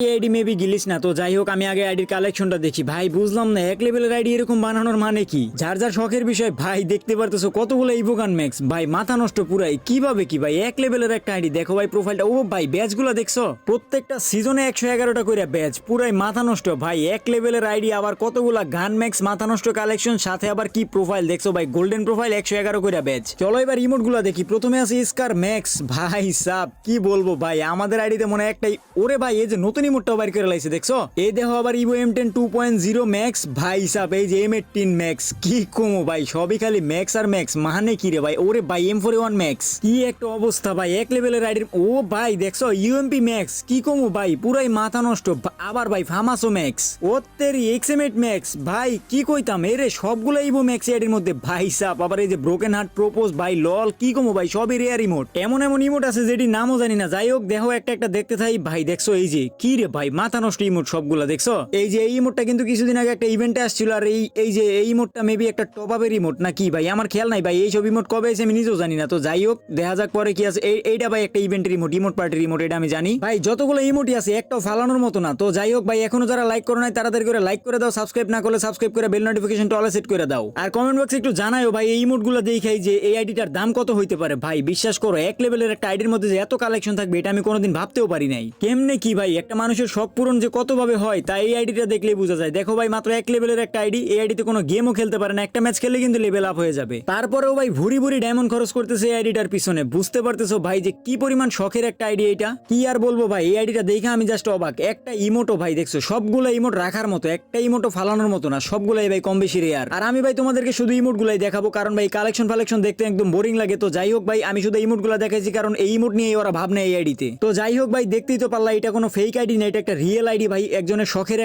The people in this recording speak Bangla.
আইডি মেবি গিলিস না। তো যাই হোক, আমি আগে আইডির কালেকশনটা দেখি। ভাই বুঝলাম না এক লেভেলের আইডি এরকম বানানোর মানে কি। যার যার শখের বিষয় ভাই, দেখতে পারতেছো কতগুলো ইভোগান ম্যাক্স। ভাই মাথা নষ্ট পুরাই, কিভাবে কি ভাই এক লেভেলের একটা আইডি। দেখো ভাই প্রোফাইলটা, ও ভাই ব্যাচ গুলা দেখছো, প্রত্যেকটা সিজনে 111টা করে ব্যাচ, পুরাই মাথা নষ্ট ভাই। এক লেভেলের আইডি, আবার কতগুলা গান ম্যাক্স, মাথা নষ্ট কালেকশন, সাথে আবার কি প্রোফাইল দেখছো ভাই, গোল্ডেন প্রোফাইল 111 করে ব্যাচ। চলো এবার ইমোট গুলা দেখি। প্রথমে আছে স্কার ম্যাক্স। ভাই সাব কি বলবো ভাই, আমাদের আইডিতে মনে হয় একটাই। ওরে ভাই এই যে নতুন ইমোটটাও বাইর করে লাইছে দেখছো। এই দেখো আবার ইভো M10 2.0 ম্যাক্স। ভাই সাব এই যে M18 ম্যাক্স, কি কমো ভাই, সবই খালি ম্যাক্স আর ম্যাক্স, মানে কি রে ভাই। ওরে ভাই M41 ম্যাক্স, কি একটা অবস্থা ভাই এক লেভেলের আইডির। ও ভাই দেখছো UMP ম্যাক্স, কি কমো ভাই, পুরাই মাথা নষ্ট। আবার ভাই ফামাসো ম্যাক্স, ও তেরি XM8 ম্যাক্স। ভাই কি কইতাম, এরে সবগুলো ইভো ম্যাক্স আইডির মধ্যে। ভাই সাব আবার এই যে ব্রোকেন হার্ট প্রপোজ, ভাই লল, কি কমো ভাই, সবই রেয়ার ইমোট। এমন এমন ইমোট আছে যেটির নামও জানি না। যাই হোক দেখো একটা একটা দেখতে থাই। ভাই দেখছো এই যে কি রে ভাই, মাথা নষ্ট ইমোট সবগুলা দেখছো। এই যে এই ইমোটটা কিন্তু কিছুদিন আগে একটা ইভেন্টে আসছিল। আর এই যে এই ইমোটটা মেবি একটা টপ আপের ইমোট না কি ভাই, আমার খেয়াল নাই ভাই। এই সব ইমোট কবে এসে আমি নিজেও জানি না। তো যাই হোক দেখা যাক পরে কি আছে। এইটা ভাই একটা ইভেন্টের ইমোট, ইমোট পার্টির ইমোট, এটা আমি জানি ভাই। যতগুলো ইমোটই আছে একটাও ফালানোর মতো না। তো যাই হোক ভাই, এখনো যারা লাইক করো নাই তাড়াতাড়ি করে লাইক করে দাও, সাবস্ক্রাইব না করলে সাবস্ক্রাইব করে বেল নোটিফিকেশনটা অল সেট করে দাও। আর কমেন্ট বক্সে একটু জানাও ভাই এই ইমোটগুলো দেখাই যে এই আইডিটার দাম কত হইতে পারে। ভাই বিশ্বাস করো এক লেভেলের একটা আইডির মধ্যে যে এত কালেকশন থাকবে এটা আমি কোনোদিন ভাবতেও পারি নাই। কেমনে কি ভাই একটা মানুষের শখ পূরণ যে কত ভাবে হয় তাই এই আইডিটা দেখলেই বোঝা যায়। দেখো ভাই মাত্র এক লেভেলের একটা আইডি, এই আইডিতে কোনো গেমও খেলতে পারে না, একটা ম্যাচ খেললে কিন্তু লেভেল আপ হয়ে যাবে। তারপরেও ভাই ভুরি ভুরি ডায়মন্ড খরচ করতেছে এই আইডিটার পিছনে। বুঝতে পারতেছো ভাই যে কি পরিমাণ শখের একটা আইডি এটা। কি আর বলবো ভাই, এই আইডিটা দেখে আমি জাস্ট অবাক। একটা ইমোটো ভাই দেখছো, সবগুলো ইমোট রাখার মতো, একটা ইমোটো ফালানোর মতো না, সবগুলাই ভাই কম বেশি রেয়ার। আর আমি ভাই তোমাদেরকে শুধু ইমোট গুলাই দেখাবো, কারণ ভাই কালেকশন ফালেকশন দেখতে একদম বোরিং লাগে। তো যাই হোক ভাই আমি শুধু ইমোট গুলা দেখাইছি কারণ এই ইমোট নিয়ে ওরা ভাবনা এই আইডিতে। তো যাই হোক ভাই দেখতেই তো পারলা, এটা কোনো ফেক আইডি না, এটা একটা রিয়েল আইডি ভাই, একজনের শখের